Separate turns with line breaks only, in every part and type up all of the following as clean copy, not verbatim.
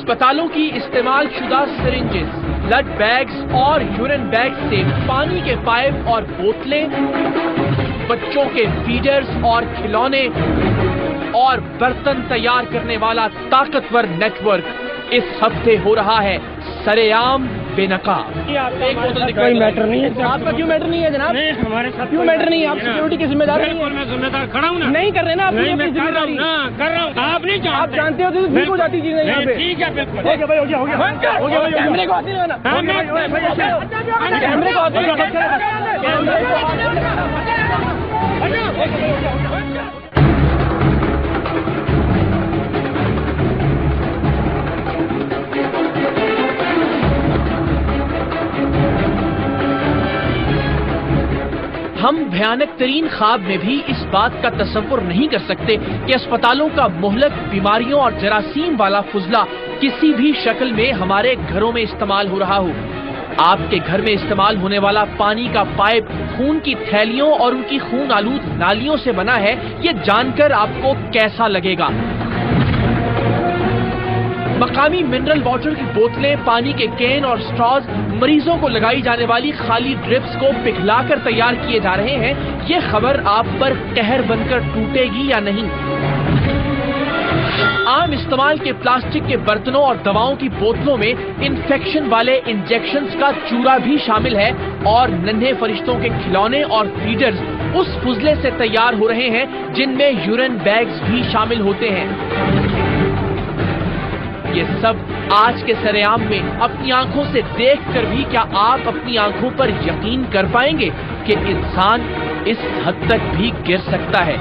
अस्पतालों की इस्तेमाल शुदा सिरिंजेस, ब्लड बैग्स और यूरिन बैग्स से पानी के पाइप और बोतलें, बच्चों के फीडर्स और खिलौने और बर्तन तैयार करने वाला ताकतवर नेटवर्क इस हफ्ते हो रहा है सरेआम बेनकाब।
एक बोतल कोई मैटर नहीं है। आपका क्यों मैटर नहीं है जनाब?
नहीं, हमारे साथ
क्यों मैटर नहीं है? आप सिक्योरिटी की जिम्मेदार नहीं है?
मैं जिम्मेदार खड़ा हूँ ना।
नहीं कर रहे ना, अपनी अपनी जिम्मेदारी
कर रहा हूँ। आप नहीं जानते।
आप जानते हो तो ठीक हो जाती चीजें यहाँ पे।
ठीक है, बिल्कुल।
हो गया भाई, हो गया, हो गया, हो गया भाई। कैमरे को आती नहीं ना, कैमरे को आती
हम भयानक तरीन ख्वाब में भी इस बात का तसव्वुर नहीं कर सकते कि अस्पतालों का मुहलक बीमारियों और जरासीम वाला फुजला किसी भी शक्ल में हमारे घरों में इस्तेमाल हो रहा हो। आपके घर में इस्तेमाल होने वाला पानी का पाइप खून की थैलियों और उनकी खून आलूद नालियों से बना है, ये जानकर आपको कैसा लगेगा? मकामी मिनरल वाटर की बोतलें, पानी के कैन और स्ट्रॉज मरीजों को लगाई जाने वाली खाली ड्रिप्स को पिघलाकर तैयार किए जा रहे हैं। ये खबर आप पर कहर बनकर टूटेगी या नहीं? आम इस्तेमाल के प्लास्टिक के बर्तनों और दवाओं की बोतलों में इन्फेक्शन वाले इंजेक्शंस का चूरा भी शामिल है और नन्हे फरिश्तों के खिलौने और फीडर्स उस फुजले से तैयार हो रहे हैं जिनमें यूरिन बैग्स भी शामिल होते हैं। ये सब आज के सरेआम में अपनी आंखों से देखकर भी क्या आप अपनी आंखों पर यकीन कर पाएंगे कि इंसान इस हद तक भी गिर सकता है?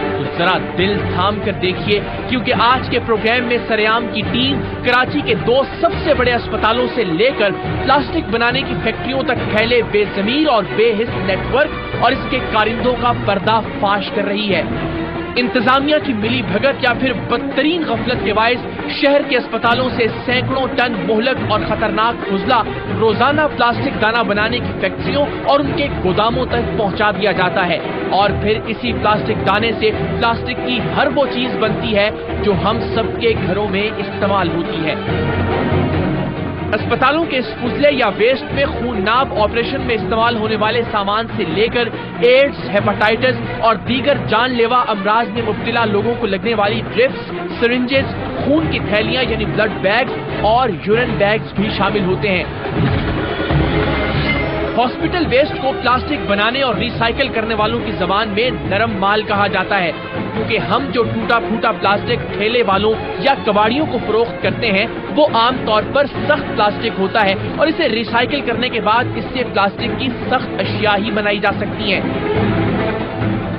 तो जरा दिल थाम कर देखिए, क्योंकि आज के प्रोग्राम में सरेआम की टीम कराची के 2 सबसे बड़े अस्पतालों से लेकर प्लास्टिक बनाने की फैक्ट्रियों तक फैले बेजमीर और बेहिस नेटवर्क और इसके कारिंदों का पर्दाफाश कर रही है। इंतजामिया की मिली भगत या फिर बदतरीन गफलत के बायस शहर के अस्पतालों से सैकड़ों टन मुहलक और खतरनाक फुजला रोजाना प्लास्टिक दाना बनाने की फैक्ट्रियों और उनके गोदामों तक पहुंचा दिया जाता है और फिर इसी प्लास्टिक दाने से प्लास्टिक की हर वो चीज बनती है जो हम सबके घरों में इस्तेमाल होती है। अस्पतालों के इस फुजले या वेस्ट में खूननाब ऑपरेशन में इस्तेमाल होने वाले सामान से लेकर एड्स, हेपेटाइटिस और दीगर जानलेवा अमराज में मुब्तला लोगों को लगने वाली ड्रिप्स, सिरिंजेस, खून की थैलियां यानी ब्लड बैग्स और यूरिन बैग्स भी शामिल होते हैं। हॉस्पिटल वेस्ट को प्लास्टिक बनाने और रिसाइकिल करने वालों की जबान में नरम माल कहा जाता है, क्योंकि हम जो टूटा फूटा प्लास्टिक ठेले वालों या कबाड़ियों को फरोख्त करते हैं वो आम तौर पर सख्त प्लास्टिक होता है और इसे रिसाइकिल करने के बाद इससे प्लास्टिक की सख्त अशिया ही बनाई जा सकती हैं।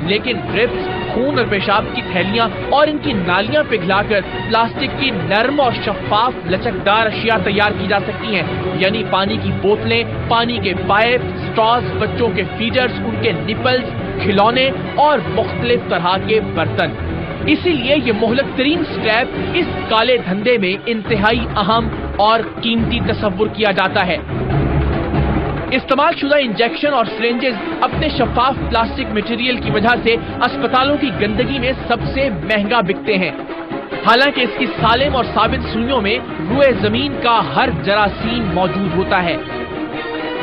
लेकिन ड्रिप्स, खून और पेशाब की थैलियां और इनकी नालियां पिघलाकर प्लास्टिक की नर्म और शफाफ लचकदार अशिया तैयार की जा सकती हैं, यानी पानी की बोतलें, पानी के पाइप, स्ट्रॉज, बच्चों के फीडर्स, उनके निपल्स, खिलौने और मुख्तलिफ तरह के बर्तन। इसीलिए ये मुहलक तरीन स्क्रैप इस काले धंधे में इंतहाई अहम और कीमती तस्वुर किया जाता है। इस्तेमाल शुदा इंजेक्शन और सिरिंजेस अपने शफाफ प्लास्टिक मटेरियल की वजह से अस्पतालों की गंदगी में सबसे महंगा बिकते हैं। हालांकि इसकी सालिम और साबित सुइयों में रुए जमीन का हर जरासीम मौजूद होता है।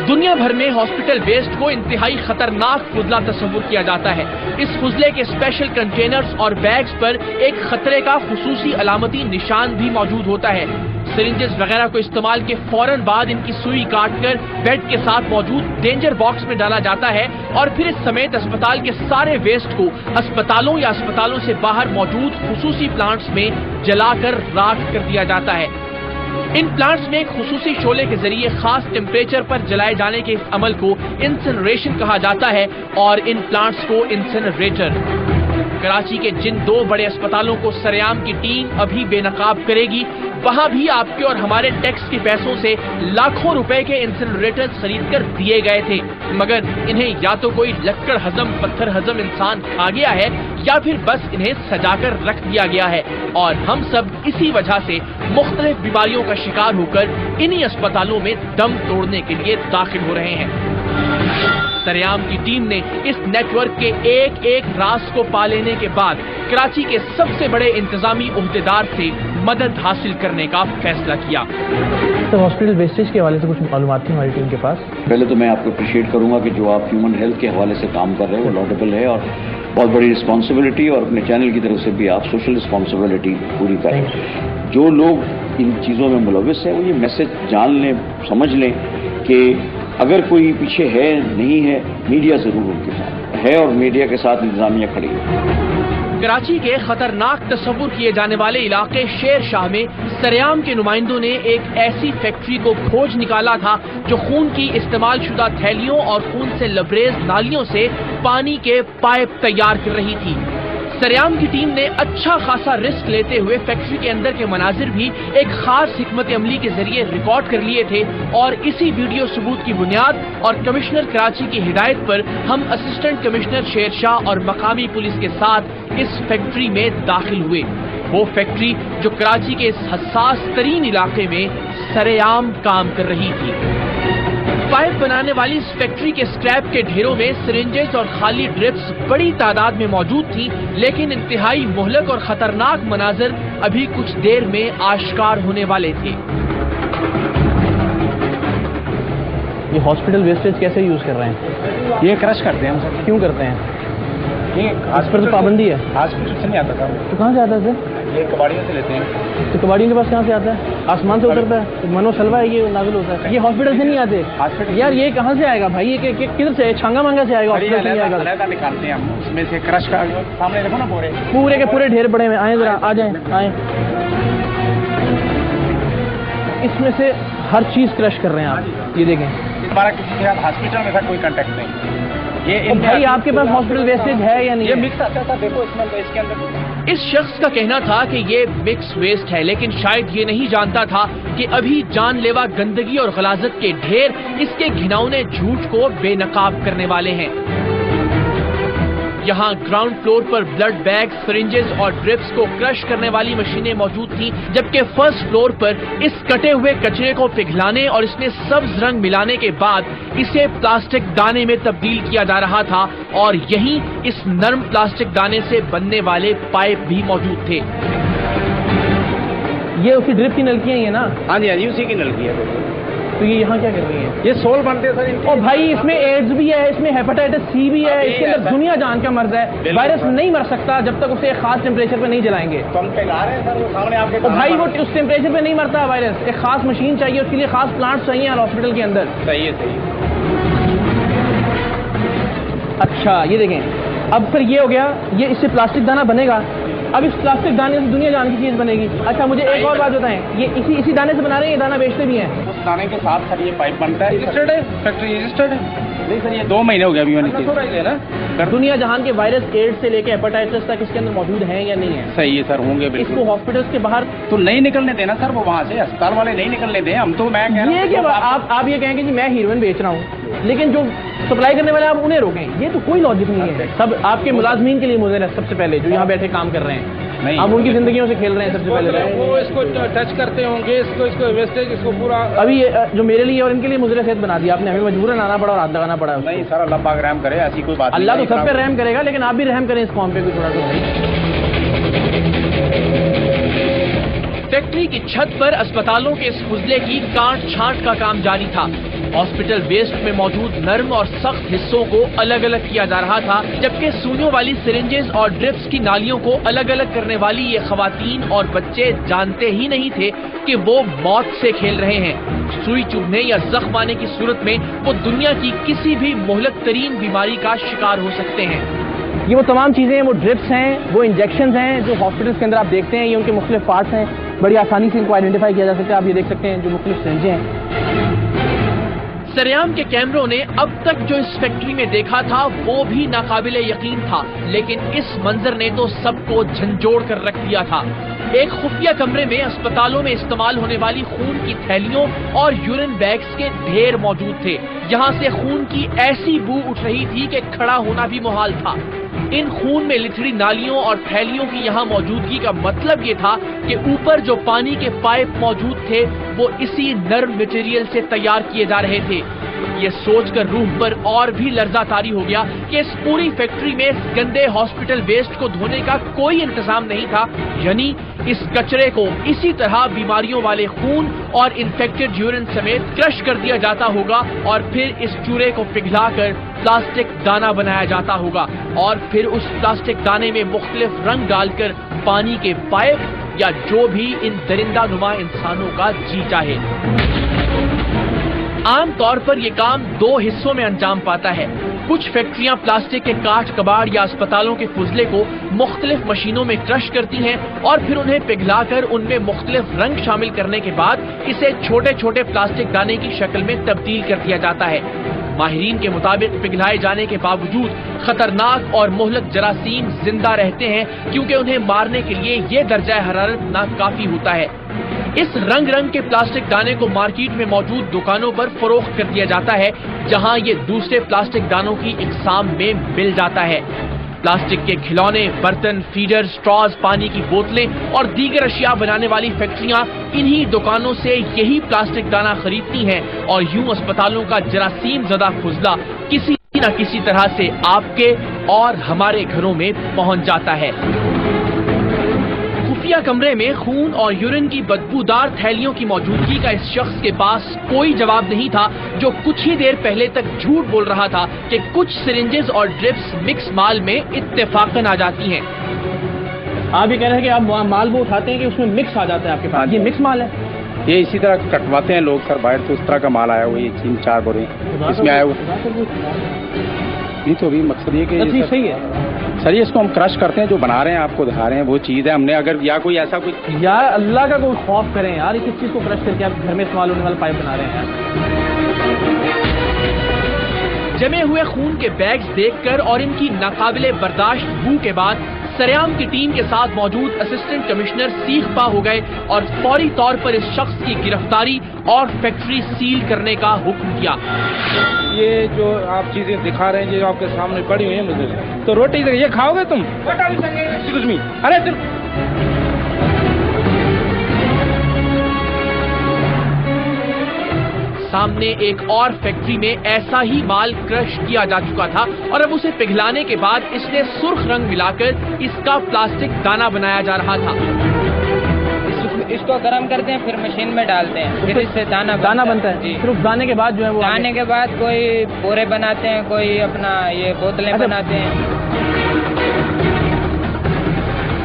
दुनिया भर में हॉस्पिटल वेस्ट को इंतहाई खतरनाक फुजला तस्वुर किया जाता है। इस फुजले के स्पेशल कंटेनर्स और बैग्स पर एक खतरे का खुसूसी अलामती निशान भी मौजूद होता है। सिरिंजेस वगैरह को इस्तेमाल के फौरन बाद इनकी सुई काटकर बेड के साथ मौजूद डेंजर बॉक्स में डाला जाता है और फिर इस समेत अस्पताल के सारे वेस्ट को अस्पतालों या अस्पतालों से बाहर मौजूद खुसूसी प्लांट्स में जलाकर राख कर दिया जाता है। इन प्लांट्स में एक खुसूसी शोले के जरिए खास टेम्परेचर पर जलाए जाने के इस अमल को इंसिनरेशन कहा जाता है और इन प्लांट्स को इंसिनरेटर। कराची के जिन 2 बड़े अस्पतालों को सरेआम की टीम अभी बेनकाब करेगी, वहां भी आपके और हमारे टैक्स के पैसों से लाखों रुपए के इंसिनरेटर्स खरीद कर दिए गए थे, मगर इन्हें या तो कोई लक्कड़ हजम पत्थर हजम इंसान खा गया है या फिर बस इन्हें सजाकर रख दिया गया है और हम सब इसी वजह से मुख्तलिफ बीमारियों का शिकार होकर इन्हीं अस्पतालों में दम तोड़ने के लिए दाखिल हो रहे हैं। सरेआम की टीम ने इस नेटवर्क के एक एक राज को पा लेने के बाद कराची के सबसे बड़े इंतजामी ओहदेदार से मदद हासिल करने का फैसला किया।
तो हॉस्पिटल वेस्टेज के हवाले से कुछ मालूमात थी हमारी टीम के पास।
पहले तो मैं आपको अप्रिशिएट करूंगा कि जो आप ह्यूमन हेल्थ के हवाले से काम कर रहे हैं वो लॉडेबल है और बहुत बड़ी रिस्पॉन्सिबिलिटी, और अपने चैनल की तरफ से भी आप सोशल रिस्पॉन्सिबिलिटी पूरी करें। जो लोग इन चीज़ों में मुलविस हैं वो ये मैसेज जान लें, समझ लें कि अगर कोई पीछे है नहीं है, मीडिया ज़रूर उनके साथ है और मीडिया के साथ इंतजामिया खड़ी है।
कराची के खतरनाक तस्वुर किए जाने वाले इलाके शेर शाह में सरेआम के नुमाइंदों ने एक ऐसी फैक्ट्री को खोज निकाला था जो खून की इस्तेमाल शुदा थैलियों और खून से लबरेज नालियों से पानी के पाइप तैयार कर रही थी। सरेआम की टीम ने अच्छा खासा रिस्क लेते हुए फैक्ट्री के अंदर के मनाजिर भी एक खास हिकमत अमली के जरिए रिकॉर्ड कर लिए थे और इसी वीडियो सबूत की बुनियाद और कमिश्नर कराची की हिदायत पर हम असिस्टेंट कमिश्नर शेर शाह और मकामी पुलिस के साथ इस फैक्ट्री में दाखिल हुए। वो फैक्ट्री जो कराची के इस हसास तरीन इलाके में सरेआम काम कर रही थी। पाइप बनाने वाली इस फैक्ट्री के स्क्रैप के ढेरों में सिरिंजेस और खाली ड्रिप्स बड़ी तादाद में मौजूद थी, लेकिन इंतहाई मुहलक और खतरनाक मनाजिर अभी कुछ देर में आश्कार होने वाले थे।
ये हॉस्पिटल वेस्टेज कैसे यूज कर रहे हैं?
ये क्रश करते हैं हम सर।
क्यों करते हैं?
ये
इस पर तो पाबंदी है।
हॉस्पिटल से नहीं आता था।
तो कहाँ से आता है सर?
ये कबाड़ियों से लेते हैं।
तो कबाड़ियों के पास कहाँ से आता है? आसमान से उतरता है? तो मनो सलवा है ये नाजिल होता है। ये हॉस्पिटल से नहीं आते?
हॉस्पिटल
यार ये कहाँ से आएगा भाई? ये किधर से? छांगा मांगा से आएगा? हॉस्पिटल से नहीं आएगा।
अलग निकालते हैं हम उसमें से क्रश का। सामने देखो ना
पूरे के पूरे ढेर पड़े हुए। आए जरा, आ जाए, आए। इसमें से हर चीज क्रश कर रहे हैं आप, ये देखें।
हमारा किसी के साथ हॉस्पिटल में कोई कांटेक्ट नहीं। ये
भाई आपके पास हॉस्पिटल वेस्टेज है या नहीं?
ये मिक्स आता था, देखो इसमें इसके अंदर।
इस शख्स का कहना था कि ये मिक्स वेस्ट है, लेकिन शायद ये नहीं जानता था कि अभी जानलेवा गंदगी और गलाजत के ढेर इसके घिनौने झूठ को बेनकाब करने वाले हैं। यहाँ ग्राउंड फ्लोर पर ब्लड बैग, सिरिंजेस और ड्रिप्स को क्रश करने वाली मशीनें मौजूद थीं, जबकि फर्स्ट फ्लोर पर इस कटे हुए कचरे को पिघलाने और इसमें सब्ज रंग मिलाने के बाद इसे प्लास्टिक दाने में तब्दील किया जा रहा था और यहीं इस नरम प्लास्टिक दाने से बनने वाले पाइप भी मौजूद थे।
ये उसी ड्रिप की नलकियां ही है ना?
हाँ जी, उसी की नलकी है।
तो ये यहाँ क्या कर रही है?
ये सोल बनते हैं सर।
और भाई इसमें एड्स भी है, इसमें हेपेटाइटिस सी भी है, इसके अंदर दुनिया जान का मर्ज है। वायरस नहीं मर सकता जब तक उसे एक खास टेम्परेचर पे नहीं जलाएंगे।
तो हम पिघला रहे हैं सर, वो सामने आपके।
तो भाई वो उस टेम्परेचर पे नहीं मरता वायरस। एक खास मशीन चाहिए, उसके लिए खास प्लांट चाहिए हॉस्पिटल के अंदर।
सही है, सही है।
अच्छा ये देखें, अब फिर ये हो गया, ये इससे प्लास्टिक दाना बनेगा। अब इस प्लास्टिक दाने से दुनिया जान की चीज बनेगी। अच्छा मुझे एक और बात बताएं, ये इसी दाने से बना रहे हैं? ये दाना बेचते भी हैं?
उस दाने के साथ सर ये पाइप बनता है। रजिस्टर्ड है, फैक्ट्री रजिस्टर्ड है। नहीं सर, ये 2 महीने हो गए अभी मैंने।
दुनिया जहान के वायरस एड्स से लेके हेपेटाइटिस तक इसके अंदर मौजूद हैं या नहीं है?
सही है सर, होंगे बिल्कुल।
इसको हॉस्पिटल्स के बाहर
तो नहीं निकलने देना सर, वो वहाँ से अस्पताल वाले नहीं निकलने दें। हम तो मैं कह रहा हूँ,
ये क्या आप ये कहेंगे कि मैं हीरोइन बेच रहा हूँ, लेकिन जो सप्लाई करने वाले आप उन्हें रोकें, ये तो कोई लॉजिक नहीं है। सब आपके मुलाजमीन के लिए मुझे सबसे पहले जो यहाँ बैठे काम कर रहे हैं, आप उनकी जिंदगियों से खेल रहे हैं सबसे पहले।
वो इसको टच करते होंगे, इसको वेस्टेज, इसको पूरा।
अभी जो मेरे लिए और इनके लिए मुझे सेहत बना दिया आपने, हमें मजबूरन आना पड़ा और हाथ लगाना पड़ा।
नहीं सर, अल्लाह पाक रहम करे, ऐसी कोई बात नहीं।
अल्लाह तो सब पे रहम करेगा, लेकिन आप भी रहम करें इस कौम पे भी थोड़ा सा।
फैक्ट्री की छत पर अस्पतालों के इस फुजले की काट छांट का काम जारी था। हॉस्पिटल वेस्ट में मौजूद नर्म और सख्त हिस्सों को अलग अलग किया जा रहा था, जबकि सुइयों वाली सिरिंजेस और ड्रिप्स की नालियों को अलग अलग करने वाली ये खवातीन और बच्चे जानते ही नहीं थे कि वो मौत से खेल रहे हैं। सुई चुभने या जख्म आने की सूरत में वो दुनिया की किसी भी मुहलक तरीन बीमारी का शिकार हो सकते हैं।
ये वो तमाम चीजें हैं, वो ड्रिप्स हैं, वो इंजेक्शन हैं जो हॉस्पिटल्स के अंदर आप देखते हैं। ये उनके मुख्तलिफ पार्ट्स हैं, बड़ी आसानी से इनको आइडेंटिफाई किया जा सकता है। आप ये देख सकते हैं जो मुख्तलिफ सिरिंजें हैं।
सरेआम के कैमरों ने अब तक जो इस फैक्ट्री में देखा था वो भी नाकाबिले यकीन था, लेकिन इस मंजर ने तो सबको झंझोड़ कर रख दिया था। एक खुफिया कमरे में अस्पतालों में इस्तेमाल होने वाली खून की थैलियों और यूरिन बैग्स के ढेर मौजूद थे। यहाँ से खून की ऐसी बू उठ रही थी कि खड़ा होना भी मुहाल था। इन खून में लिथड़ी नालियों और थैलियों की यहाँ मौजूदगी का मतलब ये था कि ऊपर जो पानी के पाइप मौजूद थे वो इसी नर्म मटेरियल से तैयार किए जा रहे थे। ये सोचकर रूह पर और भी लर्जा तारी हो गया कि इस पूरी फैक्ट्री में इस गंदे हॉस्पिटल वेस्ट को धोने का कोई इंतजाम नहीं था, यानी इस कचरे को इसी तरह बीमारियों वाले खून और इन्फेक्टेड यूरिन समेत क्रश कर दिया जाता होगा और फिर इस चूरे को पिघलाकर प्लास्टिक दाना बनाया जाता होगा और फिर उस प्लास्टिक दाने में मुख्तलिफ रंग डालकर पानी के पाइप या जो भी इन दरिंदा नुमा इंसानों का जी चाहे। आम तौर पर यह काम दो हिस्सों में अंजाम पाता है। कुछ फैक्ट्रियां प्लास्टिक के काट कबाड़ या अस्पतालों के फुजले को मुख्तलिफ मशीनों में क्रश करती हैं और फिर उन्हें पिघलाकर उनमें मुख्तलिफ रंग शामिल करने के बाद इसे छोटे छोटे प्लास्टिक दाने की शक्ल में तब्दील कर दिया जाता है। माहिरीन के मुताबिक पिघलाए जाने के बावजूद खतरनाक और मुहलक जरासीम जिंदा रहते हैं क्योंकि उन्हें मारने के लिए ये दर्जा हरारत नाकाफी होता है। इस रंग रंग के प्लास्टिक दाने को मार्केट में मौजूद दुकानों पर फरोख्त कर दिया जाता है, जहां ये दूसरे प्लास्टिक दानों की इकसाम में मिल जाता है। प्लास्टिक के खिलौने, बर्तन, फीडर, स्ट्रॉज, पानी की बोतलें और दीगर अशिया बनाने वाली फैक्ट्रियां इन्हीं दुकानों से यही प्लास्टिक दाना खरीदती हैं और यूं अस्पतालों का जरासीम ज़दा फुजला किसी न किसी तरह से आपके और हमारे घरों में पहुंच जाता है। खुफिया कमरे में खून और यूरिन की बदबूदार थैलियों की मौजूदगी का इस शख्स के पास कोई जवाब नहीं था, जो कुछ ही देर पहले तक झूठ बोल रहा था कि कुछ सिरिंजेस और ड्रिप्स मिक्स माल में इत्तेफाकन आ जाती हैं।
आप ये कह रहे हैं कि आप माल वो उठाते हैं कि उसमें मिक्स आ जाता है आपके पास, ये मिक्स माल है?
ये इसी तरह कटवाते हैं लोग सर, बाहर से उस तरह का माल आया हुआ, ये 3-4 बोरे इसमें आया हुआ। नहीं तो अभी मकसद ये कि
सही है
सर, ये इसको हम क्रश करते हैं, जो बना रहे हैं आपको दिखा रहे हैं वो चीज़ है। हमने अगर या कोई ऐसा कोई
यार अल्लाह का कोई खौफ करें यार, इस चीज को क्रश करके आप घर में इस्तेमाल होने वाला पाइप बना रहे हैं यार।
जमे हुए खून के बैग्स देखकर और इनकी नाकाबिले बर्दाश्त बू के बाद सरेआम की टीम के साथ मौजूद असिस्टेंट कमिश्नर सीख पा हो गए और फौरी तौर पर इस शख्स की गिरफ्तारी और फैक्ट्री सील करने का हुक्म किया।
ये जो आप चीजें दिखा रहे हैं, जो आपके सामने पड़ी हुई है, मुझे तो रोटी ये खाओगे तुम? कुछ नहीं, अरे
सामने एक और फैक्ट्री में ऐसा ही माल क्रश किया जा चुका था और अब उसे पिघलाने के बाद इसने सुर्ख रंग मिलाकर इसका प्लास्टिक दाना बनाया जा रहा था।
इसको गर्म करते हैं, फिर मशीन में डालते हैं, फिर इससे दाना
बनता है। फिर उस दाने के बाद जो है वो
दाने के बाद कोई बोरे बनाते हैं, कोई अपना ये बोतलें बनाते हैं।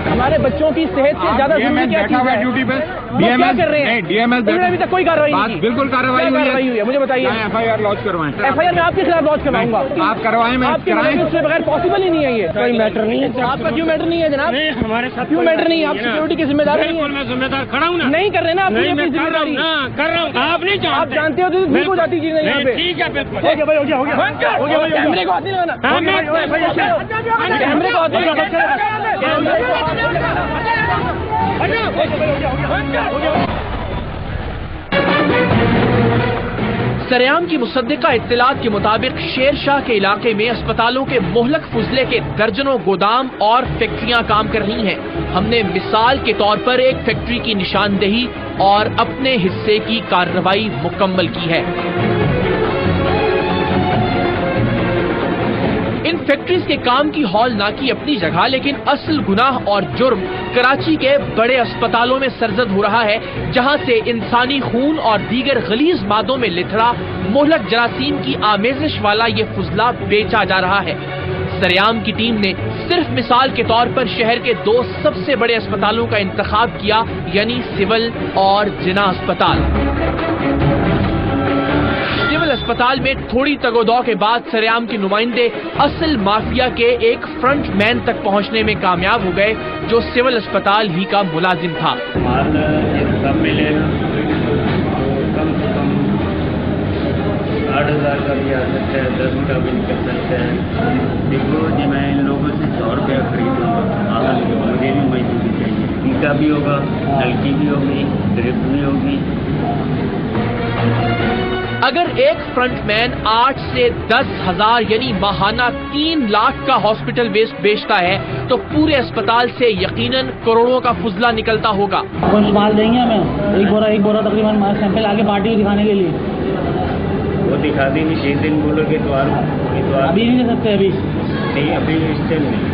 हमारे बच्चों की सेहत से ज्यादा जरूरी क्या चीज है?
ड्यूटी पे
क्या कर रहे हैं?
डीएमएल
अभी तक कोई कार्रवाई नहीं की।
बिल्कुल कार्रवाई हुई है,
मुझे बताइए।
एफआईआर लॉन्च करवाएं।
एफआईआर में आपके खिलाफ लॉन्च करवाऊंगा।
आप करवाएं, मैं
आपके बगैर पॉसिबल ही नहीं है ये। कोई मैटर नहीं है आपका। क्यों मैटर नहीं है जनाब?
हमारे साथ
क्यों मैटर नहीं है? आप सिक्योरिटी की जिम्मेदार नहीं है।
मैं जिम्मेदार खड़ा हूँ ना।
नहीं कर रहे ना आप जिम्मेदारी
कर रहा हूँ। आप नहीं जानते।
आप जानते हो तो ठीक हो जाती चीजें यहाँ पे।
ठीक है, बिल्कुल।
हो गया भाई, हो गया। कैमरे को हाथ नहीं लगाना। कैमरे को हाथ नहीं लगाना।
सरेआम की मुसद्दिका इत्तलात के मुताबिक शेरशाह के इलाके में अस्पतालों के मुहलक फुजले के दर्जनों गोदाम और फैक्ट्रियां काम कर रही हैं। हमने मिसाल के तौर पर एक फैक्ट्री की निशानदेही और अपने हिस्से की कार्रवाई मुकम्मल की है। इन फैक्ट्रीज के काम की हौलनाकी अपनी जगह, लेकिन असल गुनाह और जुर्म कराची के बड़े अस्पतालों में सरजद हो रहा है, जहां से इंसानी खून और दीगर गलीज मादों में लिथड़ा मुहलक जरासीम की आमेजिश वाला ये फुजला बेचा जा रहा है। सरेआम की टीम ने सिर्फ मिसाल के तौर पर शहर के 2 सबसे बड़े अस्पतालों का इंतखाब किया, यानी सिविल और जिना अस्पताल। सिविल अस्पताल में थोड़ी तगोदौ के बाद सरेआम के नुमाइंदे असल माफिया के एक फ्रंट मैन तक पहुंचने में कामयाब हो गए, जो सिविल अस्पताल ही का मुलाजिम था।
माल सब मिले कम से कम 8,000 का भी आ सकता है, 10 का भी निकल सकता है। देखो जी, मैं इन लोगों से 100 रुपया खरीदूँगा, मुझे भी मजदूरी चाहिए। टीका भी होगा, नलकी भी होगी, ड्रिप भी होगी।
अगर एक फ्रंटमैन 8 से 10,000 यानी माहाना 3 लाख का हॉस्पिटल वेस्ट बेचता है, तो पूरे अस्पताल से यकीनन करोड़ों का फुजला निकलता होगा।
कुछ माल देंगे हमें, एक बोरा तकरीबन सैंपल आगे पार्टी को दिखाने के लिए।
वो दिखा देंगे, 6 दिन बोलोगे तो
अभी नहीं दे सकते अभी?
नहीं, अभी इस टाइम नहीं,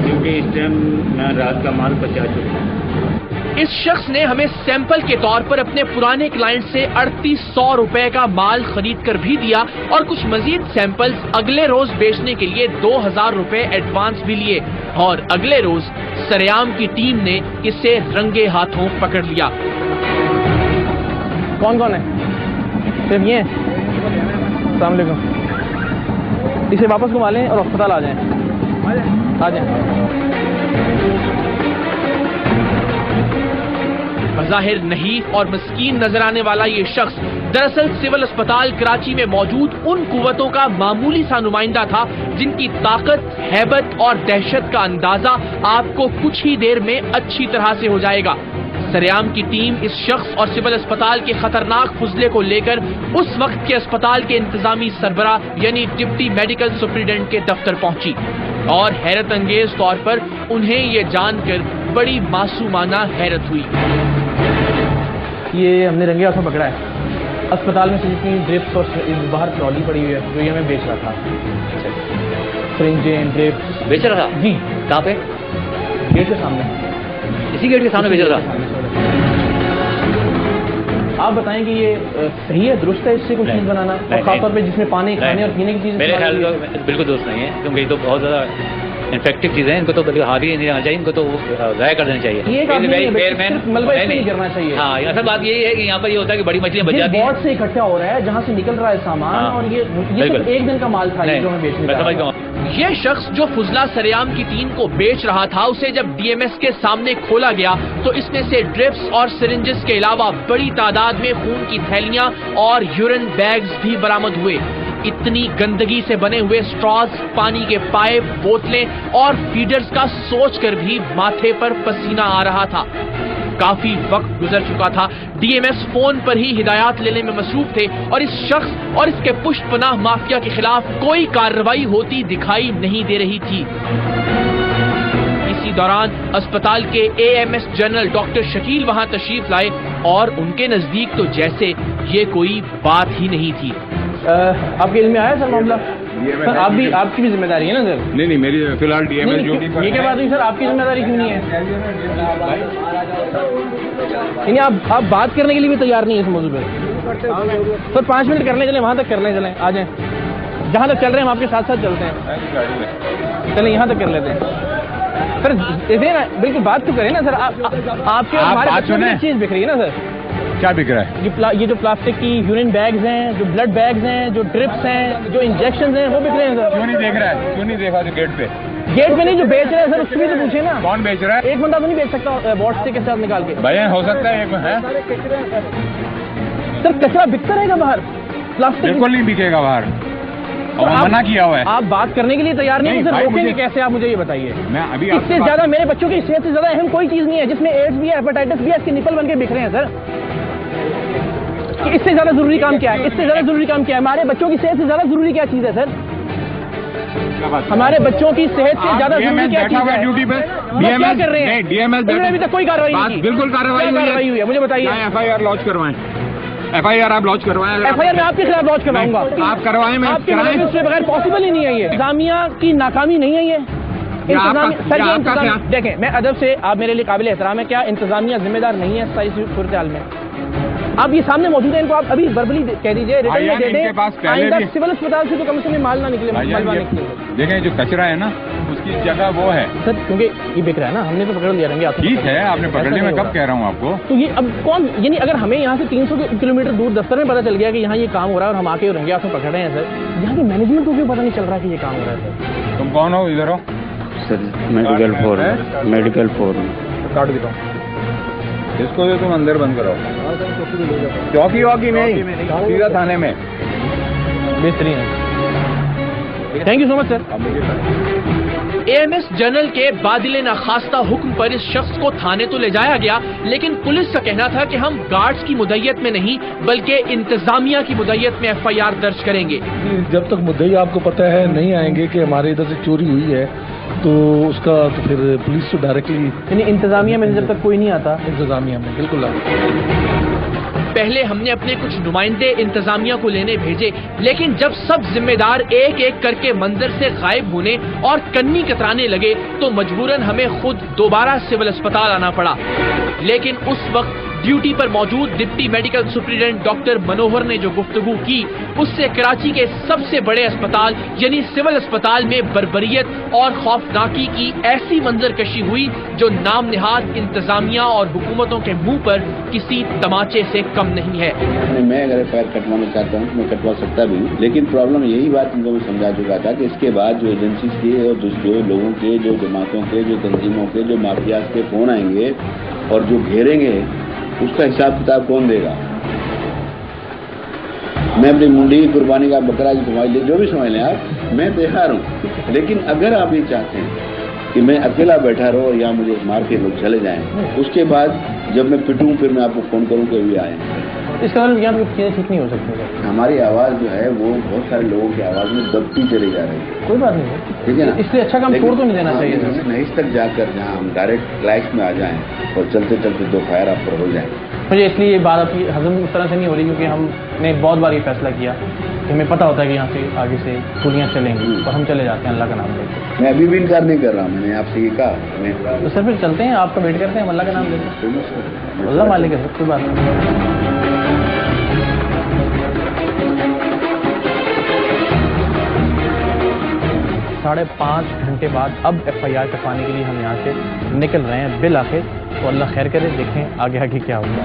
क्योंकि इस टाइम मैं रात का माल पचा चुका हूँ।
इस शख्स ने हमें सैंपल के तौर पर अपने पुराने क्लाइंट से 3800 रुपए का माल खरीद कर भी दिया और कुछ मजीद सैंपल्स अगले रोज बेचने के लिए 2000 रुपए एडवांस भी लिए और अगले रोज सरेआम की टीम ने इसे रंगे हाथों पकड़ लिया।
कौन कौन है? सिर्फ ये? अस्सलाम वालेकुम। इसे वापस घुमा लें और अस्पताल आ जाएं। आ जाएं।
बज़ाहिर नहीफ और मस्कीन नजर आने वाला ये शख्स दरअसल सिविल अस्पताल कराची में मौजूद उन कुव्वतों का मामूली सा नुमाइंदा था जिनकी ताकत, हैबत और दहशत का अंदाजा आपको कुछ ही देर में अच्छी तरह से हो जाएगा। सरेआम की टीम इस शख्स और सिविल अस्पताल के खतरनाक फुजले को लेकर उस वक्त के अस्पताल के इंतजामी सरबरा यानी डिप्टी मेडिकल सुप्रिटेंडेंट के दफ्तर पहुंची और हैरत अंगेज तौर पर उन्हें ये जानकर बड़ी मासूमाना हैरत हुई।
ये हमने रंगे हाथों पकड़ा है। अस्पताल में से जितनी ड्रिप्स और बाहर ट्रॉली पड़ी हुई है जो ये हमें बेच रहा था। सिरिंजें, ड्रिप्स
बेच रहा था?
जी।
कहाँ पे?
गेट के सामने।
इसी गेट के सामने बेच रहा था?
आप बताएं कि ये सही है, दुरुस्त है इससे कुछ चीज बनाना, और खासतौर पे जिसमें पानी, खाने और पीने की चीजें?
मेरे ख्याल में बिल्कुल दुरुस्त नहीं है, क्योंकि ये तो बहुत ज्यादा इन्फेक्टिव चीजें हैं, इनको तो हाथ ही नहीं रहना चाहिए, इनको तो ज़ाया कर देना चाहिए।
नहीं करना चाहिए।
हाँ, असल बात यही है कि यहाँ पर ये होता है कि बड़ी मछलियाँ बच जाती हैं,
बोर्ड से इकट्ठा हो रहा है जहाँ से निकल रहा है सामान, और ये सिर्फ एक दिन का माल था जो हमें बेचने का।
ये शख्स जो फुजला सरेआम की टीम को बेच रहा था, उसे जब डीएमएस के सामने खोला गया तो इसमें से ड्रिप्स और सिरिंजेस के अलावा बड़ी तादाद में खून की थैलियां और यूरिन बैग्स भी बरामद हुए। इतनी गंदगी से बने हुए स्ट्रॉज, पानी के पाइप, बोतलें और फीडर्स का सोचकर भी माथे पर पसीना आ रहा था। काफी वक्त गुजर चुका था, डीएमएस फोन पर ही हिदायत लेने में मसरूफ थे और इस शख्स और इसके पुष्टपनाह माफिया के खिलाफ कोई कार्रवाई होती दिखाई नहीं दे रही थी। इसी दौरान अस्पताल के एएमएस जनरल डॉक्टर शकील वहां तशरीफ लाए और उनके नजदीक तो जैसे ये कोई बात ही नहीं थी।
आपके इल्म में आया सर मामला? सर आपकी भी जिम्मेदारी है ना सर?
नहीं, मेरी फिलहाल डीएमएस ड्यूटी पर।
ये क्या बात हुई सर, आपकी जिम्मेदारी क्यों नहीं है? यानी आप बात करने के लिए भी तैयार नहीं है इस मौजूद पर? सर 5 मिनट करने चले, वहां तक करने चले, आ जाएं। जहां तक चल रहे हैं हम आपके साथ साथ चलते हैं। चलें यहाँ तक कर लेते हैं सर। ऐसे ना बिल्कुल बात तो करें ना सर। आपके हमारे बच्चों की चीज बिक रही है ना सर?
क्या बिक रहा है?
ये जो प्लास्टिक की यूरिन बैग्स हैं, जो ब्लड बैग्स हैं, जो ड्रिप्स हैं, जो इंजेक्शन हैं, वो बिक रहे हैं सर।
क्यों नहीं देख रहा है? क्यों नहीं देखा जो गेट पे?
गेट पे नहीं, जो बेच रहे हैं सर उससे भी तो पूछे ना।
कौन बेच रहा है?
एक बंदा तो नहीं बेच सकता वॉट्स के साथ निकाल के?
भैया हो सकता है एक है
सर। कचरा बिकता रहेगा बाहर? प्लास्टिक
बिल्कुल नहीं बिकेगा बाहर, और मना किया हुआ है।
आप बात करने के लिए तैयार नहीं है, सर रोकेंगे कैसे आप मुझे ये बताइए।
मैं अभी
इससे ज्यादा मेरे बच्चों की सेहत से ज्यादा अहम कोई चीज नहीं है, जिसमें एड्स भी है, हेपेटाइटिस भी है, इसके निपल बन के बिक रहे हैं सर। इससे ज्यादा जरूरी काम क्या है? इससे ज्यादा जरूरी काम क्या है? हमारे बच्चों की सेहत से ज्यादा जरूरी क्या चीज है सर? हमारे बच्चों की सेहत से ज्यादा जरूरी क्या चीज है?
ड्यूटी पे
क्या कर रहे हैं?
डीएमएस
अभी तक कोई कार्रवाई नहीं की।
बिल्कुल कार्रवाई
हुई है, मुझे बताइए।
एफआईआर लॉन्च करवाएं। एफआईआर आप लॉन्च करवाएं।
एफआईआर मैं आपके खिलाफ लॉन्च करवाऊंगा।
आप करवाएं, मैं
आपके इसके बगैर पॉसिबल ही नहीं है। ये इंतजामिया की नाकामी नहीं है ये। सर देखें, मैं अदब से, आप मेरे लिए काबिल एहतराम है, क्या इंतजामिया जिम्मेदार नहीं है सारी सूरत हाल में? आप ये सामने मौजूद है, इनको आप अभी वर्बली कह दीजिए, रिटर्न में दे दें। आइंदा सिविल अस्पताल से तो कम से कम माल ना निकले,
देखें जो कचरा है ना उसकी जगह वो है
सर, क्योंकि ये बिक रहा है ना, हमने तो पकड़ लिया रहेंगे।
ठीक है, आपने पकड़ लिया, मैं कब कह रहा हूँ आपको।
तो ये अब कौन, यानी अगर हमें यहाँ से 300 किलोमीटर दूर दफ्तर में पता चल गया कि यहाँ ये काम हो रहा है और हम आके रंगे हाथों पकड़ रहे हैं सर, यहाँ की मैनेजमेंट को क्यों पता नहीं चल रहा कि ये काम हो रहा है सर?
तुम कौन हो? इधर हो
सर। मेडिकल फोरम
काट देता हूँ इसको, जो तुम अंदर बंद कराओ। चौकी वॉकी नहीं, सीधा थाने में।
बेहतरीन है, thank you so much sir.
AMS general के बादिले नाखास्ता हुक्म पर इस शख्स को थाने तो ले जाया गया, लेकिन पुलिस का कहना था कि हम गार्ड्स की मुद्दत में नहीं बल्कि इंतजामिया की मुद्दत में एफआईआर दर्ज करेंगे।
जब तक मुद्दई आपको पता है नहीं आएंगे कि हमारे इधर से चोरी हुई है, तो उसका तो फिर पुलिस तो डायरेक्टली,
यानी इंतजामिया में जब तक कोई नहीं आता।
इंतजामिया में बिल्कुल
पहले हमने अपने कुछ नुमाइंदे इंतजामिया को लेने भेजे, लेकिन जब सब जिम्मेदार एक एक करके मंजर से गायब होने और कन्नी कतराने लगे तो मजबूरन हमें खुद दोबारा सिविल अस्पताल आना पड़ा। लेकिन उस वक्त ड्यूटी पर मौजूद डिप्टी मेडिकल सुप्रिटेंडेंट डॉक्टर मनोहर ने जो गुफ्तगू की, उससे कराची के सबसे बड़े अस्पताल यानी सिविल अस्पताल में बर्बरियत और खौफनाकी की ऐसी मंजरकशी हुई जो नाम निहाद इंतजामिया और हुकूमतों के मुंह पर किसी तमाचे से कम नहीं है।
मैं अगर पैर कटवाना चाहता हूँ तो मैं कटवा सकता भी हूँ, लेकिन प्रॉब्लम यही बात उनको मैं समझा चुका था कि इसके बाद जो एजेंसी के और जो लोगों के, जो जमातों के, जो तंजीमों के, जो माफियाज के फोन आएंगे और जो घेरेंगे, उसका हिसाब किताब कौन देगा। मैं अपनी मुंडी की कुर्बानी का बकरा जो समझ ले, जो भी समझ लें आप, मैं तैयार हूँ। लेकिन अगर आप ये चाहते हैं कि मैं अकेला बैठा रहूँ और यहाँ मुझे मार के लोग चले जाएं, उसके बाद जब मैं पिटूं फिर मैं आपको फोन करूँ कि अभी आए।
इसका मतलब यहाँ पे चीजें ठीक नहीं हो सकती।
हमारी आवाज़ जो है वो बहुत सारे लोगों की आवाज़ में दबती चली जा रही है।
कोई बात नहीं,
ठीक है ना।
इससे अच्छा काम छोड़ तो नहीं देना चाहिए।
नहिस तक जाकर जहाँ हम डायरेक्ट क्लैश में आ जाएं और चलते चलते दो फायर आप पर हो जाए।
मुझे इसलिए ये बात आपकी हजम उस तरह से नहीं हो रही क्योंकि हमने बहुत बार ये फैसला किया कि हमें पता होता है कि यहाँ से आगे से गोलियाँ चलेंगी और हम चले जाते हैं अल्लाह का नाम लेकर।
मैं अभी भी इनकार नहीं कर रहा, मैंने आपसे ये कहा।
तो सर फिर चलते हैं, आपका वेट करते हैं, अल्लाह का नाम लेते हैं। अल्लाह मालिक है, कोई बात नहीं। 5.5 घंटे बाद अब FIR कटवाने के लिए हम यहाँ से निकल रहे हैं बिल आखिर। तो अल्लाह खैर करे, देखें आगे आगे क्या होगा।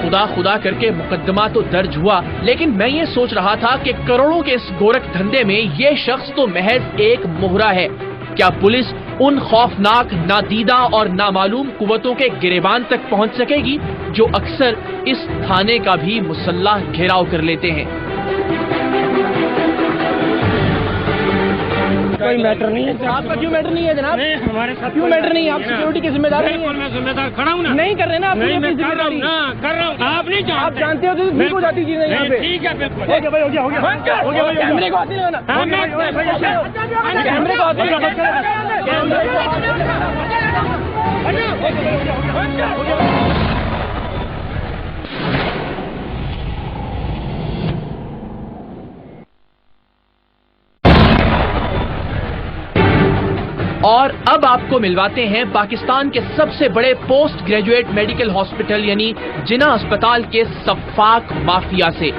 खुदा खुदा करके मुकदमा तो दर्ज हुआ, लेकिन मैं ये सोच रहा था कि करोड़ों के इस गोरख धंधे में ये शख्स तो महज एक मोहरा है। क्या पुलिस उन खौफनाक, नादीदा और नामालूम कुव्वतों के गिरेबान तक पहुंच सकेगी जो अक्सर इस थाने का भी मुसल्लह घेराव कर लेते हैं?
कोई मैटर नहीं है।
आपका क्यों मैटर नहीं है जनाब?
नहीं, हमारे साथ
क्यों मैटर नहीं है? आप सिक्योरिटी की जिम्मेदार नहीं है।
मैं जिम्मेदार खड़ा हूँ ना।
नहीं कर रहे ना आप?
नहीं, मैं कर रहा हूँ ना, कर रहा हूँ। आप नहीं जानते।
आप जानते हो तो ठीक हो जाती चीजें यहाँ पे।
ठीक है, बिल्कुल।
हो गया भाई, हो गया, हो गया, हो गया। कैमरे को हाथ नहीं लगाना। कैमरे को हाथ नहीं लगाना।
और अब आपको मिलवाते हैं पाकिस्तान के सबसे बड़े पोस्ट ग्रेजुएट मेडिकल हॉस्पिटल यानी जिन्ना अस्पताल के सफाक माफिया से।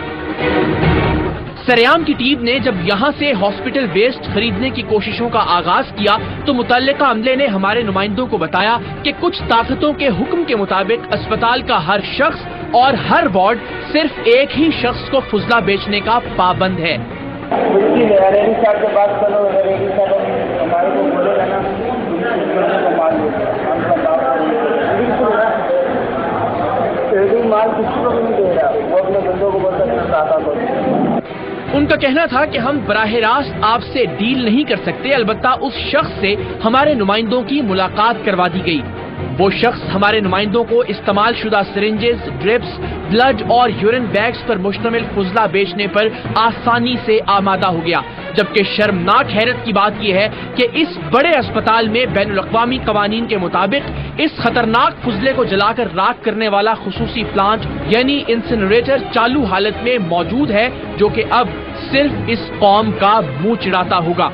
सरेआम की टीम ने जब यहां से हॉस्पिटल वेस्ट खरीदने की कोशिशों का आगाज किया तो मुतल्लिका अमले ने हमारे नुमाइंदों को बताया कि कुछ ताकतों के हुक्म के मुताबिक अस्पताल का हर शख्स और हर वार्ड सिर्फ एक ही शख्स को फुजला बेचने का पाबंद है।
रेडी साहब से बात करो, रेडी साहब हमारे को बोलेगा ना, माल किसी को भी नहीं दे रहा, वो अपने बंदों को बोलता।
उनका कहना था कि हम बराह रास्त आपसे डील नहीं कर सकते, अलबत्ता उस शख्स से हमारे नुमाइंदों की मुलाकात करवा दी गई। वो शख्स हमारे नुमाइंदों को इस्तेमाल शुदा सिरिंजेस, ड्रिप्स, ब्लड और यूरिन बैग्स पर मुश्तमिल फुजला बेचने पर आसानी से आमादा हो गया। जबकि शर्मनाक हैरत की बात यह है कि इस बड़े अस्पताल में बैनुल-अक़वामी कवानीन के मुताबिक इस खतरनाक फुजले को जलाकर राख करने वाला खुसूसी प्लांट यानी इंसिनरेटर चालू हालत में मौजूद है, जो कि अब सिर्फ इस कौम का मुंह चिढ़ाता होगा।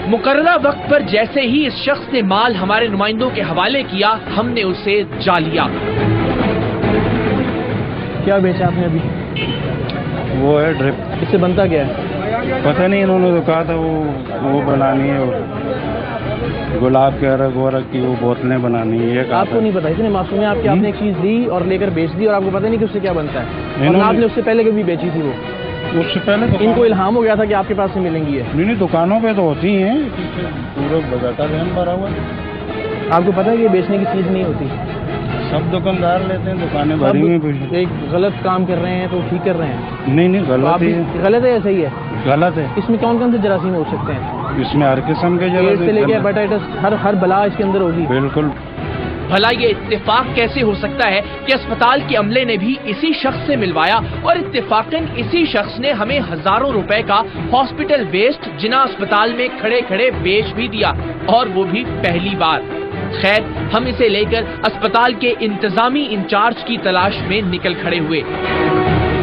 मुकर्ररा वक्त पर जैसे ही इस शख्स ने माल हमारे नुमाइंदों के हवाले किया, हमने उसे जा लिया।
क्या बेचा आपने अभी?
वो है ड्रिप।
इससे बनता क्या है?
पता नहीं, इन्होंने तो कहा था वो बनानी है, गुलाब के अरग वरग की वो बोतलें बनानी है।
आपको नहीं पता? इतने मासूम है आपके, आपने एक चीज दी और लेकर बेच दी और आपको पता नहीं कि उससे क्या बनता है। और आपने उससे पहले कभी बेची थी? वो
उससे पहले
इनको इल्हाम हो गया था कि आपके पास से मिलेंगी है।
नहीं, दुकानों पे तो होती हैं, पूरा बजाटा वहन भरा हुआ।
आपको पता है कि ये बेचने की चीज नहीं होती।
सब दुकानदार लेते हैं, दुकानें भरी हुई।
एक गलत काम कर रहे हैं तो ठीक कर रहे हैं।
नहीं, गलत है।
गलत है या सही है?
गलत है।
इसमें कौन कौन से जरासीम हो सकते हैं?
इसमें हर किस्म के जरासीम
से लेके हेपेटाइटिस हर बला इसके अंदर होगी।
बिल्कुल।
भला ये इत्तेफाक कैसे हो सकता है कि अस्पताल के अमले ने भी इसी शख्स से मिलवाया और इत्तेफाकन इसी शख्स ने हमें हजारों रुपए का हॉस्पिटल वेस्ट जिना अस्पताल में खड़े खड़े बेच भी दिया, और वो भी पहली बार। खैर, हम इसे लेकर अस्पताल के इंतजामी इंचार्ज की तलाश में निकल खड़े हुए।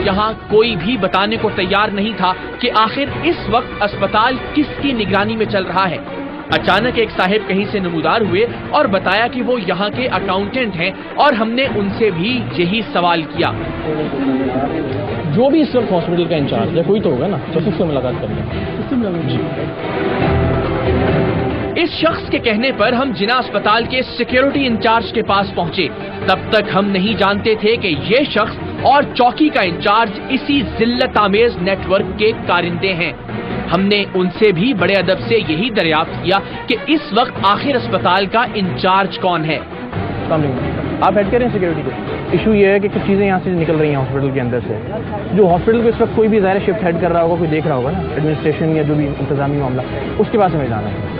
यहाँ कोई भी बताने को तैयार नहीं था कि आखिर इस वक्त अस्पताल किसकी निगरानी में चल रहा है। अचानक एक साहिब कहीं से नमूदार हुए और बताया कि वो यहाँ के अकाउंटेंट हैं, और हमने उनसे भी यही सवाल किया।
जो भी इस वक्त हॉस्पिटल का इंचार्ज है, कोई तो होगा ना, तो उससे मुलाकात कर लें।
इस शख्स के कहने पर हम जिना अस्पताल के सिक्योरिटी इंचार्ज के पास पहुंचे। तब तक हम नहीं जानते थे कि ये शख्स और चौकी का इंचार्ज इसी जिल्लत आमेज नेटवर्क के कारिंदे हैं। हमने उनसे भी बड़े अदब से यही दरियाफ्त किया कि इस वक्त आखिर अस्पताल का इंचार्ज कौन है।
आप हेड करें सिक्योरिटी को। इशू ये है कि कुछ चीज़ें यहाँ से निकल रही हैं हॉस्पिटल के अंदर से, जो हॉस्पिटल को इस वक्त कोई भी ज़ाहिर शिफ्ट हेड कर रहा होगा, कोई देख रहा होगा ना, एडमिनिस्ट्रेशन या जो भी इंतजामी मामला, उसके पास हमें जाना है।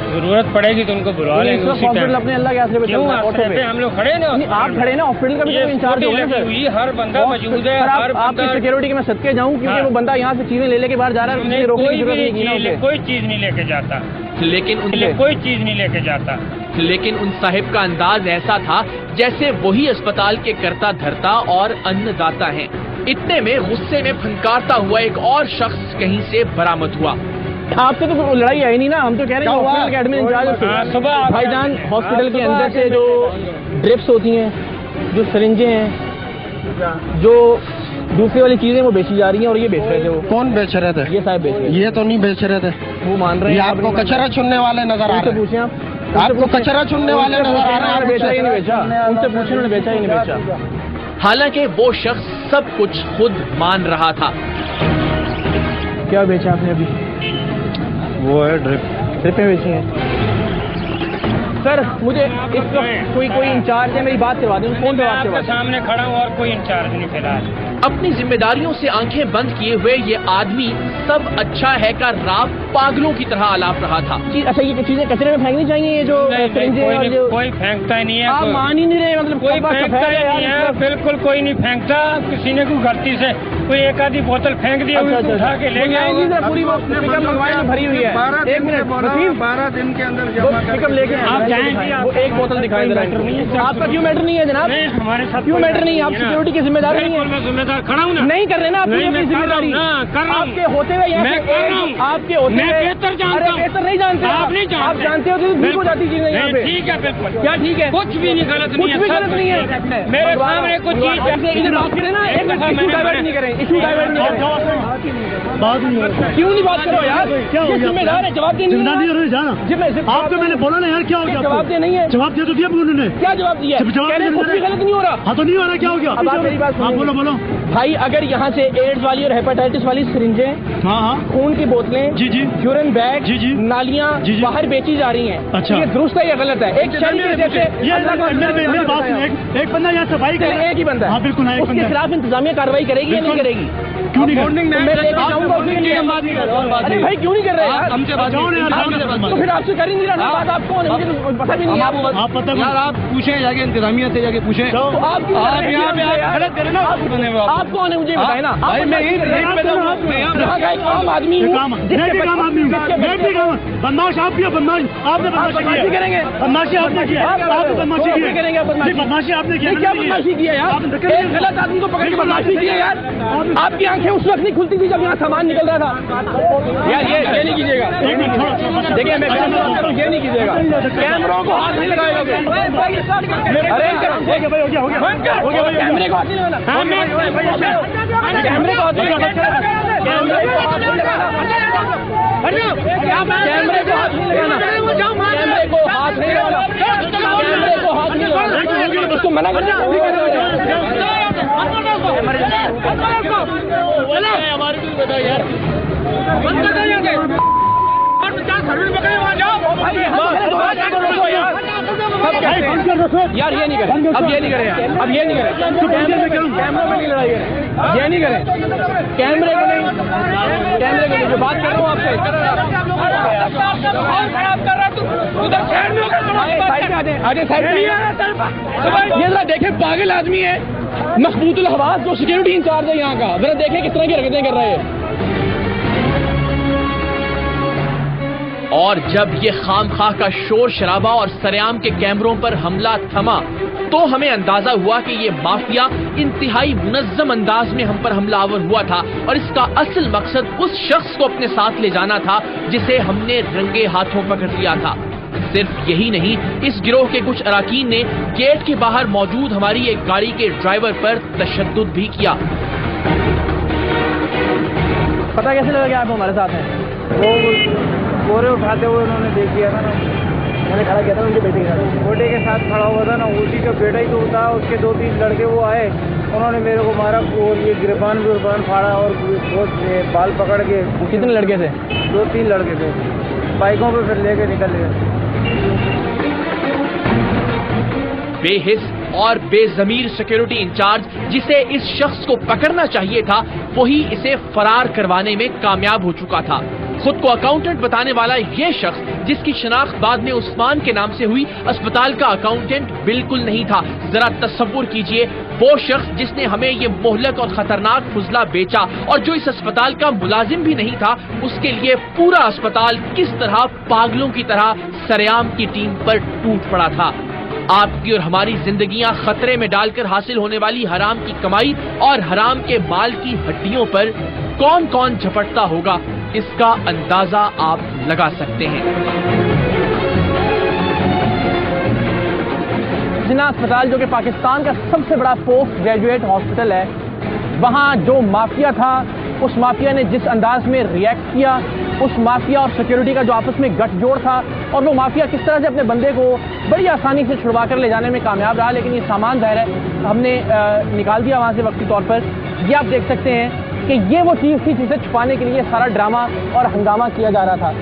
जरूरत पड़ेगी तो उनको बुला लेंगे।
हॉस्पिटल अपने अल्लाह के आसरे पे चल रहा है।
हम लोग खड़े ना,
आप खड़े ना, हॉस्पिटल का भी तो इंचार्ज होगा ना सर।
हर बंदा मौजूद है।
आपकी सिक्योरिटी के मैं सदके जाऊँ, क्योंकि वो बंदा यहाँ से चीजें ले लेके बाहर जा रहा है, रोकने की जरूरत नहीं।
कोई चीज नहीं लेके जाता,
लेकिन
कोई चीज नहीं लेके जाता।
लेकिन उन साहिब का अंदाज ऐसा था जैसे वही अस्पताल के कर्ता धर्ता और अन्नदाता हैं। इतने में गुस्से में फनकारता हुआ एक और शख्स कहीं से बरामद हुआ।
आपसे तो लड़ाई है ही नहीं ना, हम तो कह रहे हैं हॉस्पिटल के एडमिन इंचार्ज सुबह भाईजान, हॉस्पिटल के अंदर से जो ड्रिप्स होती हैं, जो सरिंजें हैं, जो दूसरी वाली चीजें वो बेची जा रही हैं, और ये बेच रहे थे। वो कौन बेच रहे थे? ये साहब बेच रहे थे। ये तो नहीं बेच रहे थे, वो मान रहे हैं। आपको कचरा चुनने वाले नजर आ रहे हैं। पूछे आपको कचरा चुनने वाले नजर आ रहे हैं। बेचा ही नहीं बेचा, उनसे पूछे, उन्होंने बेचा ही नहीं बेचा।
हालांकि वो शख्स सब कुछ खुद मान रहा था।
क्या बेचा आपने अभी? वो है ड्रिपें बेची हैं। सर मुझे इस वक्त कोई इंचार्ज है, मेरी बात करवा दें, फोन पे बात करवा दें।
सामने खड़ा हूँ और कोई इंचार्ज नहीं फिलहाल।
अपनी जिम्मेदारियों से आंखें बंद किए हुए ये आदमी सब अच्छा है का राव पागलों की तरह आलाप रहा था।
अच्छा, ये चीजें कचरे में फेंकनी चाहिए, ये जो
कोई फेंकता नहीं है।
आप मान ही नहीं रहे, मतलब
कोई फेंकता ही नहीं है, बिल्कुल कोई नहीं फेंकता। किसी ने कोई गलती से कोई एक आधी बोतल फेंक दी, उठा के ले गया।
पूरी भरी हुई है। 1 मिनट,
12 दिन के अंदर
पिकअप लेके आप जाएंगे, वो एक बोतल दिखाई दे रहा है। आपका क्यों मैटर नहीं है जनाब?
हमारे साथ
क्यों मैटर नहीं है? आप सिक्योरिटी की जिम्मेदारी नहीं है।
जिम्मेदार खड़ा हूँ ना,
नहीं कर रहे ना, अपनी जिम्मेदारी आपके होते हुए यहाँ आपके होते हुए
बेहतर जानता हूँ।
बेहतर नहीं जानते आप, नहीं जानते। आप जानते हो तो ठीक हो जाती चीजें यहाँ पे।
ठीक है, बिल्कुल।
क्या ठीक है?
कुछ भी नहीं गलत नहीं है,
कुछ भी गलत नहीं है।
मेरे सामने कुछ चीज
बात करें ना, एक इशू डाइवर्ट नहीं करें, इशू डाइवर्ट नहीं करें। क्यों नहीं बात करो यार? ये जिम्मेदार है, जवाब देने
आप तो मैंने बोला ना यार, क्या हो गया?
जवाब दे नहीं है।
जवाब दे तो दिया उन्होंने।
क्या जवाब दिया? कुछ भी गलत नहीं हो रहा।
हाँ तो नहीं हो रहा, क्या हो गया?
अब आप मेरी बात
बोलो बोलो
भाई। अगर यहाँ से एड्स वाली और हेपेटाइटिस वाली सिरिंजें,
हाँ,
खून की बोतलें,
जी,
यूरिन बैग,
जी,
नालियाँ बाहर बेची जा रही हैं,
अच्छा,
ये दुरुस्त है या गलत है? एक
एक बंदा यहाँ सफाई करे,
एक ही बंदा,
हाँ बिल्कुल,
उसके खिलाफ इंतजामिया कार्रवाई करेगी या नहीं करेगी?
क्यों नहीं?
अरे भाई क्यों नहीं कर रहे यार? तो फिर आपसे कर ही नहीं रहा बात। आप कौन है? मुझे पता भी नहीं है।
आप पता
यार, आप पूछे जाके इंतजामिया से जाके पूछे। तो आप गलत करें ना। आप कौन है मुझे बताए ना? भाई मैं यहाँ का एक आम आदमी हूँ।
बदमाश आप किया, बदमाश आपने
बदमाशी करेंगे,
बदमाशी आपने किया, आपने बदमाशी की
करेंगे,
बदमाशी आपने किया।
क्या बदमाशी किया यार? एक गलत आदमी को पकड़ के बदमाशी किया यार। आपकी आंखें उस वक्त नहीं खुलती थी जब यहाँ सामान निकल रहा था यार। ये नहीं कीजिएगा, देखिए मैं ये नहीं कीजिएगा। कैमरों को हाथ नहीं लगाएगा। अरे कैमरे को हाथ नहीं लगाना, कैमरे को हाथ नहीं लगाना, कैमरे को हाथ नहीं लगाना, कैमरे को हाथ नहीं लगाना, कैमरे को हाथ नहीं लगाना, उसको मना कर यार। ये नहीं करें, अब ये नहीं करें, अब ये नहीं करें। कैमरे में नहीं लड़ाई करें। یہ نہیں کریں, کیمرے کو نہیں، کیمرے کو نہیں، جو بات کر رہا ہوں آپ سے یہ ذرا دیکھیں پاگل آدمی ہے مخبوط الحواس جو سیکورٹی انچارج ہے یہاں کا، ذرا دیکھیں کس طرح کی حرکتیں کر رہے ہیں.
اور جب یہ خام خواہ کا شور شرابہ اور سریام کے کیمروں پر حملہ تھما تو ہمیں اندازہ ہوا کہ یہ مافیا انتہائی منظم انداز میں ہم پر حملہ آور ہوا تھا اور اس کا اصل مقصد اس شخص کو اپنے ساتھ لے جانا تھا جسے ہم نے رنگے ہاتھوں پکڑ لیا تھا. صرف یہی نہیں، اس گروہ کے کچھ اراکین نے گیٹ کے باہر موجود ہماری ایک گاڑی کے ڈرائیور پر تشدد بھی کیا.
پتہ کیسے لگا کہ آپ ہمارے ساتھ ہیں؟
وہ بورے اٹھاتے ہوئے انہوں نے دیکھ لیا تھا نا، میں نے کھڑا کیا تھا ان کے بیٹے کے ساتھ، بیٹے کے ساتھ کھڑا ہوا تھا نا، اسی کا بیٹا ہی تو تھا. اس کے 2-3 لڑکے وہ آئے، انہوں نے میرے کو مارا اور یہ گربان پھاڑا اور بہت بال پکڑ کے.
کتنے لڑکے تھے؟
2-3 لڑکے تھے، بائکوں پہ پھر لے کے نکل گئے.
بے حس اور بے ضمیر سیکورٹی انچارج جسے اس شخص کو پکڑنا چاہیے تھا وہی اسے فرار کروانے میں کامیاب ہو چکا تھا. خود کو اکاؤنٹنٹ بتانے والا یہ شخص جس کی شناخت بعد میں عثمان کے نام سے ہوئی، اسپتال کا اکاؤنٹنٹ بالکل نہیں تھا. ذرا تصور کیجئے وہ شخص جس نے ہمیں یہ مہلک اور خطرناک فضلہ بیچا اور جو اس اسپتال کا ملازم بھی نہیں تھا، اس کے لیے پورا اسپتال کس طرح پاگلوں کی طرح سریام کی ٹیم پر ٹوٹ پڑا تھا. آپ کی اور ہماری زندگیاں خطرے میں ڈال کر حاصل ہونے والی حرام کی کمائی اور حرام کے مال کی ہڈیوں پر کون کون جھپٹتا ہوگا، اس کا اندازہ آپ لگا سکتے ہیں.
جنا اسپتال جو کہ پاکستان کا سب سے بڑا پوسٹ گریجویٹ ہاسپٹل ہے، وہاں جو مافیا تھا اس مافیا نے جس انداز میں ریئیکٹ کیا، اس مافیا اور سیکورٹی کا جو آپس میں گٹھ جوڑ تھا، اور وہ مافیا کس طرح سے اپنے بندے کو بڑی آسانی سے چھڑوا کر لے جانے میں کامیاب رہا. لیکن یہ سامان ظاہر ہے ہم نے نکال دیا وہاں سے وقتی طور پر. یہ آپ دیکھ سکتے ہیں کہ یہ وہ چیز تھی جسے چھپانے کے لیے سارا ڈرامہ اور ہنگامہ کیا جا رہا تھا.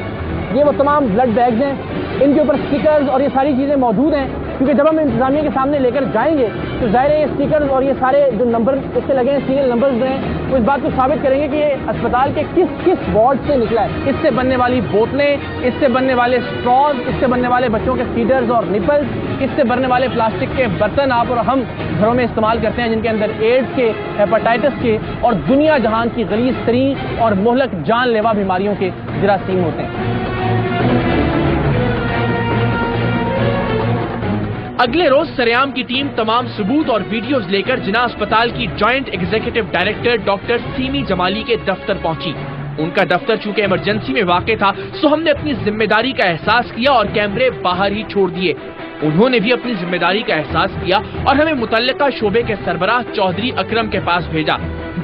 یہ وہ تمام بلڈ بیگز ہیں، ان کے اوپر سٹیکرز اور یہ ساری چیزیں موجود ہیں، کیونکہ جب ہم انتظامیہ کے سامنے لے کر جائیں گے تو ظاہر ہے یہ سٹیکرز اور یہ سارے جو نمبر اس سے لگے ہیں، سیریل نمبرز جو ہیں، وہ اس بات کو ثابت کریں گے کہ یہ اسپتال کے کس وارڈ سے نکلا ہے. اس سے بننے والی بوتلیں، اس سے بننے والے اسٹراز، اس سے بننے والے بچوں کے فیڈرز اور نپلز، اس سے بننے والے پلاسٹک کے برتن آپ اور ہم گھروں میں استعمال کرتے ہیں، جن کے اندر ایڈز کے، ہیپاٹائٹس کے اور دنیا جہان کی غلیظ ترین اور مہلک جان لیوا بیماریوں کے جراثیم ہوتے ہیں.
اگلے روز سریام کی ٹیم تمام ثبوت اور ویڈیوز لے کر جناح اسپتال کی joint executive director doctor Seemi Jamali کے دفتر پہنچی. ان کا دفتر چونکہ ایمرجنسی میں واقع تھا سو ہم نے اپنی ذمہ داری کا احساس کیا اور کیمرے باہر ہی چھوڑ دیے. انہوں نے بھی اپنی ذمہ داری کا احساس کیا اور ہمیں متعلقہ شعبے کے سربراہ چودھری اکرم کے پاس بھیجا.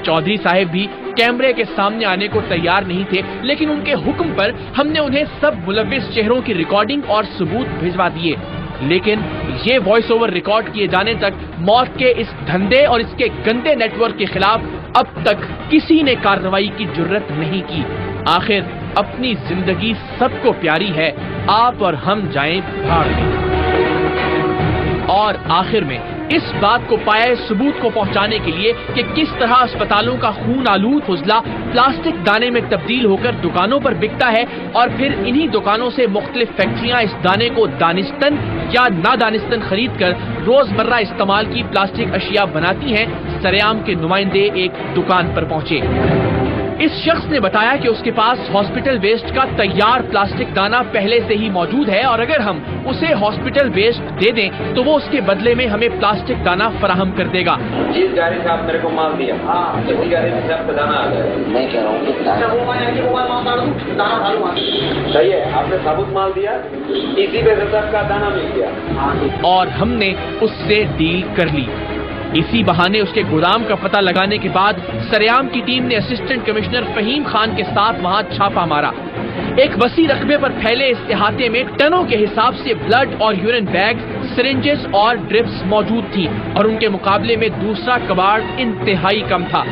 چودھری صاحب بھی کیمرے کے سامنے آنے کو تیار نہیں تھے، لیکن ان کے حکم پر ہم نے انہیں سب ملوث چہروں کی ریکارڈنگ اور ثبوت بھجوا دیے. لیکن یہ وائس اوور ریکارڈ کیے جانے تک موت کے اس دھندے اور اس کے گندے نیٹ ورک کے خلاف اب تک کسی نے کارروائی کی جرت نہیں کی. آخر اپنی زندگی سب کو پیاری ہے، آپ اور ہم جائیں بھاڑ میں. اور آخر میں اس بات کو پائے ثبوت کو پہنچانے کے لیے کہ کس طرح اسپتالوں کا خون آلود فضلہ پلاسٹک دانے میں تبدیل ہو کر دکانوں پر بکتا ہے اور پھر انہی دکانوں سے مختلف فیکٹریاں اس دانے کو دانستن یا نادانستن خرید کر روزمرہ استعمال کی پلاسٹک اشیاء بناتی ہیں، سریام کے نمائندے ایک دکان پر پہنچے. اس شخص نے بتایا کہ اس کے پاس ہاسپٹل ویسٹ کا تیار پلاسٹک دانہ پہلے سے ہی موجود ہے اور اگر ہم اسے ہاسپٹل ویسٹ دے دیں تو وہ اس کے بدلے میں ہمیں پلاسٹک دانہ فراہم کر دے گا.
جس گاڑی سے آپ میرے کو مال دیا اسی گاڑی سے آپ کا دانہ آ جائے. میں کہہ رہا ہوں صحیح ہے، آپ نے ثابت مال دیا، اسی پہ سے آپ کا دانہ مل گیا
اور ہم نے اس سے ڈیل کر لی. اسی بہانے اس کے گودام کا پتہ لگانے کے بعد سریام کی ٹیم نے اسسٹنٹ کمشنر فہیم خان کے ساتھ وہاں چھاپا مارا. ایک وسیع رقبے پر پھیلے اس احاطے میں ٹنوں کے حساب سے بلڈ اور یورین بیگ، سرنجز اور ڈرپس موجود تھی اور ان کے مقابلے میں دوسرا کباڑ انتہائی کم تھا.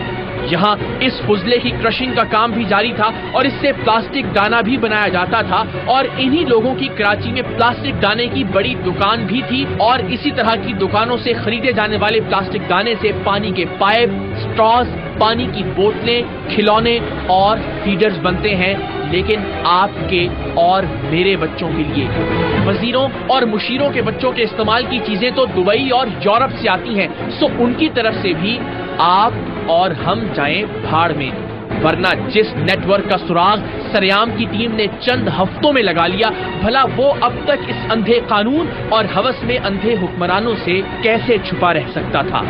یہاں اس فضلے کی کرشنگ کا کام بھی جاری تھا اور اس سے پلاسٹک دانہ بھی بنایا جاتا تھا اور انہی لوگوں کی کراچی میں پلاسٹک دانے کی بڑی دکان بھی تھی اور اسی طرح کی دکانوں سے خریدے جانے والے پلاسٹک دانے سے پانی کے پائپ، स्ट्रॉज, पानी की बोतलें, खिलौने और फीडर्स बनते हैं, लेकिन आपके और मेरे बच्चों के लिए। वजीरों और मुशीरों के बच्चों के इस्तेमाल की चीजें तो दुबई और यूरोप से आती हैं, सो उनकी तरफ से भी आप और हम जाएं भाड़ में। वरना जिस नेटवर्क का सुराग सरेआम की टीम ने चंद हफ्तों में लगा लिया, भला वो अब तक इस अंधे कानून और हवस में अंधे हुक्मरानों से कैसे छुपा रह सकता था।